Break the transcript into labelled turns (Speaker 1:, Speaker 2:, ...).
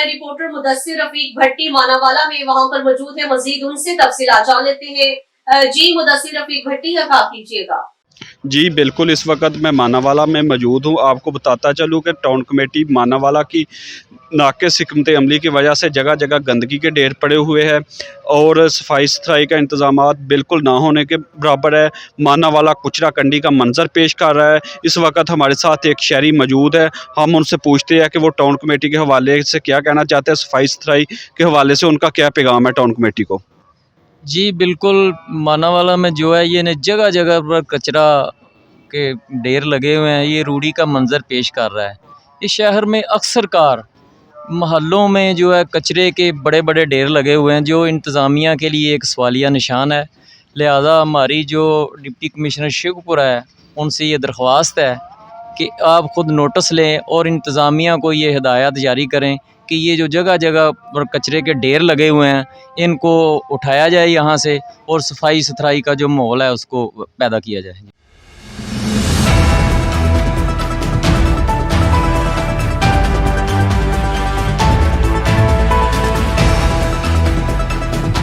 Speaker 1: हमारे रिपोर्टर मुदस्सिर रफीक भट्टी मानावाला में वहां पर मौजूद है। मजीद उनसे तफसीलात जान लेते हैं। जी मुदस्सिर रफीक भट्टी, क्या कीजिएगा।
Speaker 2: जी बिल्कुल, इस वक्त मैं मानावाला में मौजूद हूँ। आपको बताता चलूँ कि टाउन कमेटी मानावाला की नाक़िस हिकमत अमली की वजह से जगह जगह गंदगी के ढेर पड़े हुए हैं और सफाई सुथराई का इंतज़ामात बिल्कुल ना होने के बराबर है। मानावाला कुचरा कंडी का मंजर पेश कर रहा है। इस वक्त हमारे साथ एक शहरी मौजूद है, हम उनसे पूछते हैं कि वो टाउन कमेटी के हवाले से क्या कहना चाहते हैं, सफाई सुथराई के हवाले से उनका क्या पैगाम है टाउन कमेटी को।
Speaker 3: जी बिल्कुल, मानावाला में जो है ये जगह जगह पर कचरा के ढेर लगे हुए हैं, ये रूढ़ी का मंज़र पेश कर रहा है। इस शहर में अक्सर कार मोहल्लों में जो है कचरे के बड़े बड़े ढेर लगे हुए हैं, जो इंतज़ामिया के लिए एक सवालिया निशान है। लिहाजा हमारी जो डिप्टी कमिश्नर शेखपुरा है, उनसे ये दरख्वास्त है कि आप ख़ुद नोटिस लें और इंतज़ामिया को ये हिदायत जारी करें कि ये जो जगह जगह पर कचरे के ढेर लगे हुए हैं, इनको उठाया जाए यहाँ से और सफाई सुथराई का जो माहौल है उसको पैदा किया जाए।